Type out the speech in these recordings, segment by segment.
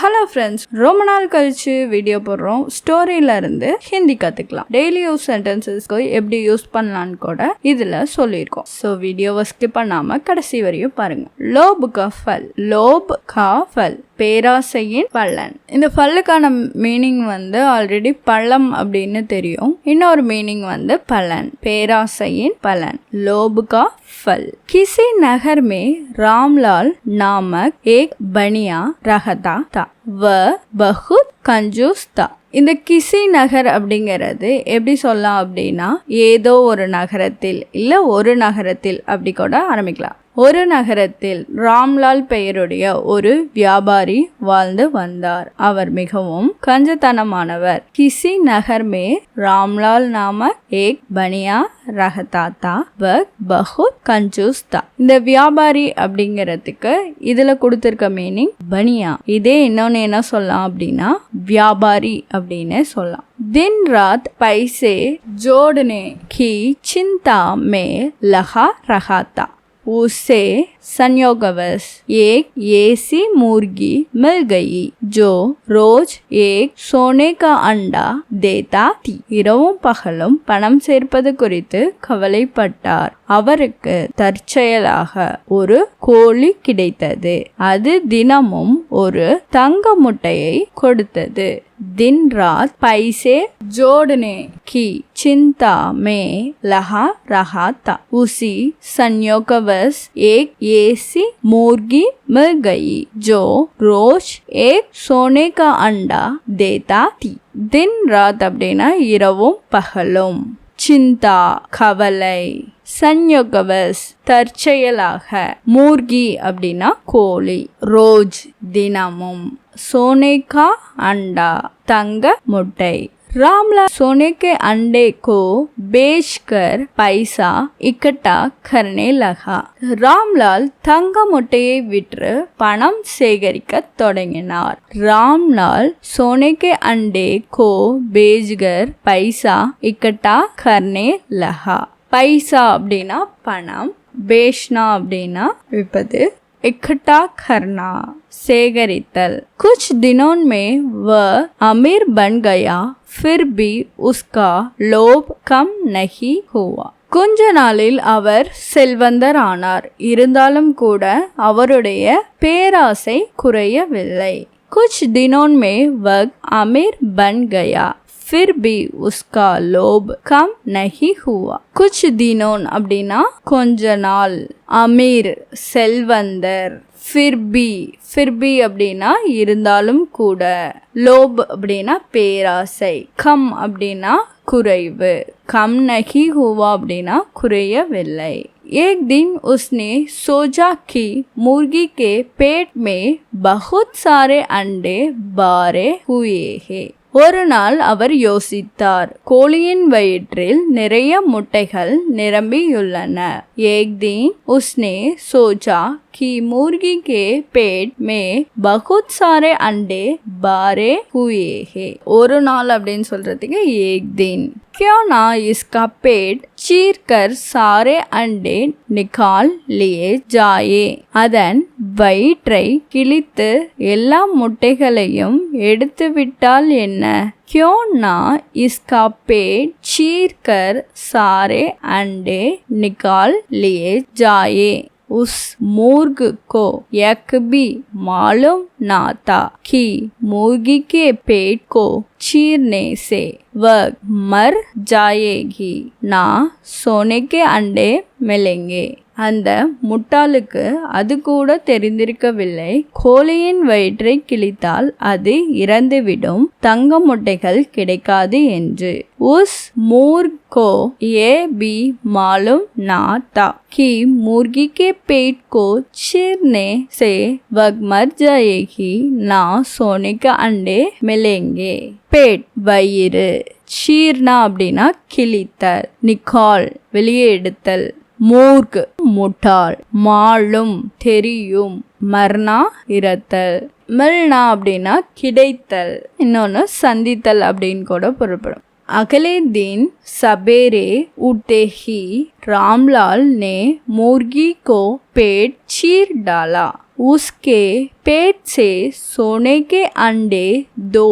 Hello friends, ரொம்ப நாள் கழிச்சு வீடியோ போடுறோம். ஸ்டோரியில இருந்து ஹிந்தி கற்றுக்கலாம். டெய்லி யூஸ் சென்டென்சஸ்க்கு எப்படி யூஸ் பண்ணலான்னு கூட இதில் சொல்லியிருக்கோம். ஸோ வீடியோவை ஸ்கிப் பண்ணாமல் கடைசி வரையும் பாருங்க. லோப் கா ஃபல், லோப் கா ஃபல், பேராசையின் பலன். இந்த ஃபல்லுக்கான மீனிங் ஆல்ரெடி பழம் அப்படின்னு தெரியும். இன்னொரு மீனிங் பலன், பேராசையின் பலன். லோப் கா फल। किसी नगर में रामलाल नामक एक बनिया रहता था। वह बहुत कंजूस था। இந்த கிசி நகர் அப்படிங்கிறது எப்படி சொல்லலாம் அப்படின்னா, ஏதோ ஒரு நகரத்தில் இல்ல ஒரு நகரத்தில் அப்படி கூட ஆரம்பிக்கலாம். ஒரு நகரத்தில் ராம்லால் பெயருடைய ஒரு வியாபாரி வாழ்ந்து வந்தார். அவர் மிகவும் கஞ்சத்தனமானவர். கிசி நகர் மே ராம்லால் நாம ஏக் பனியா ரஹதா தா, வஹ் பஹுத் கஞ்சூஸ் தா. இந்த வியாபாரி அப்படிங்கிறதுக்கு இதுல கொடுத்திருக்க மீனிங் பனியா. இதே இன்னொன்னு என்ன சொல்லலாம் அப்படின்னா வியாபாரி அப்படின்னு சொல்லலாம். दिन रात पैसे जोड़ने की चिंता में लगा रहा था। उसे संयोगवश एक ऐसी मुर्गी मिल गई जो रोज एक सोने का अंडा देता थी। இரவும் பகலும் பணம் சேர்ப்பது குறித்து கவலைப்பட்டார். அவருக்கு தற்செயலாக ஒரு கோழி கிடைத்தது. அது தினமும் ஒரு தங்க முட்டையை கொடுத்தது. दिन रात पैसे जोड़ने की चिंता में लगा रहा था। उसी संयोगवश एक ऐसी मुर्गी मिल गई जो रोज एक सोने का अंडा देता थी। दिन रात அப்படின்னா இரவும் பகலும், சிந்தா கவலை, சன்யோகவஸ் தற்செயலாக, மூர்கி அப்படின்னா கோழி, ரோஜ் தினமும், सोने का अंडा तंग मुट्टை। रामलाल सोने के अंडे को बेचकर पैसा इकट्ठा करने लगा। ராம்லால் தங்க முட்டையை விற்று பணம் சேகரிக்க தொடங்கினார். ராம்லால் सोने के अंडे को बेचकर पैसा इकट्ठा करने लगा। பைசா அப்படின்னா பணம், பேஷ்னா அப்படின்னா விற்பது, इकट्ठा करना सेगरितल। कुछ दिनों में वह अमीर बन गया, फिर भी उसका लोभ कम नहीं हुआ। கொஞ்ச நாளில் அவர் செல்வந்தர் ஆனார். இருந்தாலும் கூட அவருடைய பேராசை குறையவில்லை. कुछ दिनों में वह अमीर बन गया, फिर भी उसका लोभ कम नहीं हुआ। कुछ दिनों அப்படின்னா கொஞ்ச நாள், அமீர் செல்வந்தர், ஃபிர்பி அப்படின்னா இருந்தாலும் கூட, லோப் அப்படின்னா பேராசை, கம் அப்படின்னா குறைவு, கம் நஹி ஹுவா அப்படின்னா குறையவில்லை। एक दिन उसने सोचा कि मुर्गी के पेट में बहुत सारे अंडे भरे हुए हैं। ஒரு நாள் அவர் யோசித்தார், கோழியின் வயிற்றில் நிறைய முட்டைகள் நிரம்பியுள்ளன। एक दिन उसने सोचा कि मुर्गी के पेट में बहुत सारे अंडे भरे हुए हैं। ஒரு நாள் அப்படின்னு சொல்றதுக்கு एक दिन। क्यों ना इसका पेट चीर कर सारे अंडे निकाल लिए जाए। அதன் வயிற்றை கிழித்து எல்லா முட்டைகளையும் எடுத்து விட்டால் என்ன? क्यों ना इसका पेट चीर कर सारे अंडे निकाल लिए जाए। उस मुर्ग को एक भी मालूम ना था कि मुर्गी के पेट को चीरने से वह मर जाएगी, ना सोने के अंडे मिलेंगे। அந்த முட்டாளுக்கு அது கூட தெரிந்திருக்கவில்லை, கோழியின் வயிற்றை கிழித்தால் அது இறந்துவிடும், தங்க முட்டைகள் கிடைக்காது என்று। उस मूर्ख को ये भी मालूम ना था कि मुर्गी के पेट को चीरने से वह मर जाएगी, ना सोने के अंडे मिलेंगे। पेट வயிறு, சீர்னா அப்படின்னா கிழித்தல், நிக்கால் வெளியே எடுத்தல், மூர்க் முட்டாள், மாலும் தெரியும், மர்னா இறத்தல், மில்னா அப்படின்னா கிடைத்தல், இன்னொன்று சந்தித்தல் அப்படின்னு கூட பொருள்படும்। अगले दिन सवेरे उठते ही रामलाल ने मुर्गी को पेट चीर डाला। उसके पेट से सोने के अंडे 2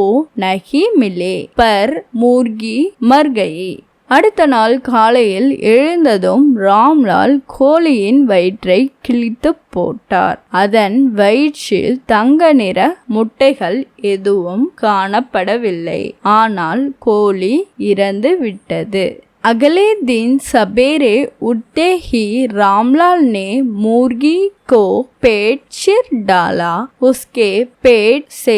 नहीं मिले पर मुर्गी मर गई. அடுத்த நாள் காலையில் எழுந்ததும் ராம்லால் கோழியின் வயிற்றை கிழித்து போட்டார். அதன் வயிற்றில் தங்க நிற முட்டைகள் எதுவும் காணப்படவில்லை. ஆனால் கோழி இறந்து விட்டது. अगले दिन सवेरे उठते ही रामलाल ने मुर्गी को पेट चीर डाला. उसके पेट से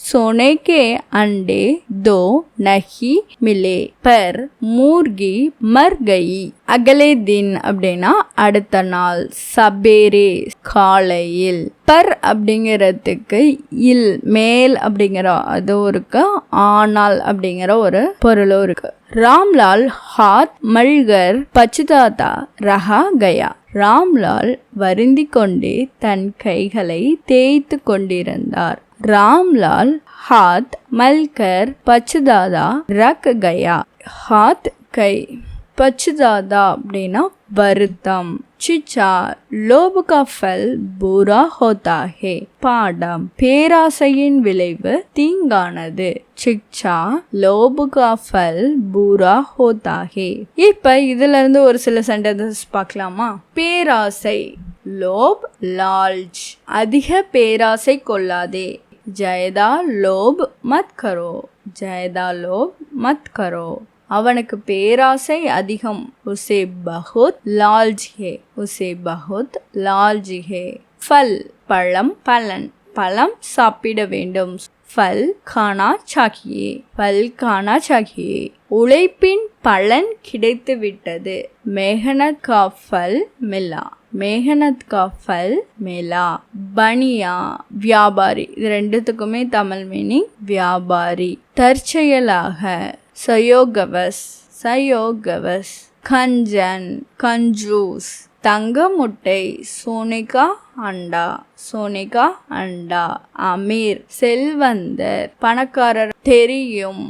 सोने के अंडे 2 नहीं मिले पर मुर्गी मर गई. अगले दिन அப்படின்னா அடுத்த நாள், சபேரே காலையில், பர் அப்படிங்கிறதுக்கு இல் மேல் அப்படிங்கிற அதுவும் இருக்கு, ஆனால் அப்படிங்கிற ஒரு பொருளும் இருக்கு. ராம்லால் हाथ मलकर पछताता रहा गया. ராம்லால் வருந்தி கொண்டே தன் கைகளை தேய்த்து கொண்டிருந்தார். ராம்லால் हाथ मलकर पछताता रख गया. हाथ கை, पछताता அப்படின்னா வருத்தம். சிச்சா லோப கா ஃபல் பூரா ஹோதா ஹே. பாடம், பேராசையின் விளைவு தீங்கானது. சிக்ஷா லோப கா ஃபல் பூரா ஹோதா ஹே. இப்ப இதுல இருந்து ஒரு சில சென்டென்சஸ் பார்க்கலாமா? பேராசை, லோப், லால்ச், அதிக பேராசை கொள்ளாதே. ஜயதா லோப் மத் கரோ, ஜயதா லோப் மத் கரோ. அவனுக்கு பேராசை அதிகம். உசே பஹுத் லால்ச் ஹே, உசே பஹுத் லால்ச் ஹே. ஃபல் பழம், பலன், பழம் சாப்பிட வேண்டும். ஃபல் கானா சாகியே, ஃபல் கானா சாகியே. உழைப்பின் பலன் கிடைத்து விட்டது. மேகனத் கா ஃபல் மிலா, மேகனத் கா ஃபல் மிலா. பனியா வியாபாரி, இது ரெண்டுத்துக்குமே தமிழ் மீனிங் வியாபாரி. தற்செயலாக, சயோகவஸ், சயோகவஸ். கஞ்சன், கஞ்சூஸ். தங்க முட்டை, சோனிகா அண்டா, சோனிகா அண்டா. அமீர் செல்வந்தர், பணக்காரர். தெரியும்,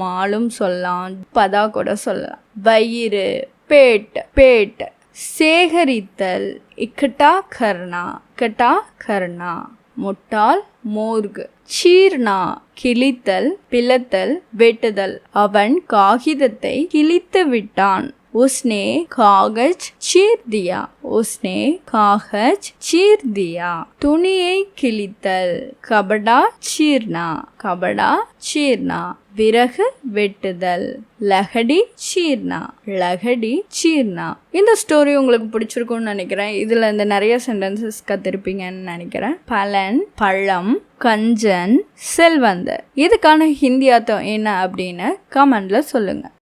மாலும் சொல்லலாம், பதா கூட சொல்லலாம். வயிறு, பேட், பேட். சேகரித்தல், இக்கட்டா கர்னா, இக்கட்டா கர்னா. முட்டாள், மூர்க். சீர்னா கிழித்தல், பிளத்தல், வெட்டுதல். அவன் காகிதத்தை கிழித்து விட்டான். उसने कागज चीर दिया, उसने कागज चीर दिया. துணியை கிழித்தல், கபடா சீர்னா, கபடா சீர்னா. விறகு வெட்டுதல், லகடி சீர்னா, லகடி சீர்னா. இந்த ஸ்டோரி உங்களுக்கு பிடிச்சிருக்கும்னு நினைக்கிறேன். இதுல இந்த நிறைய சென்டென்சஸ் கத்திருப்பீங்கன்னு நினைக்கிறேன். பலன், பழம், கஞ்சன், செல்வந்தர். இதுக்கான ஹிந்தி அர்த்தம் என்ன அப்படின்னு கமெண்ட்ல சொல்லுங்க.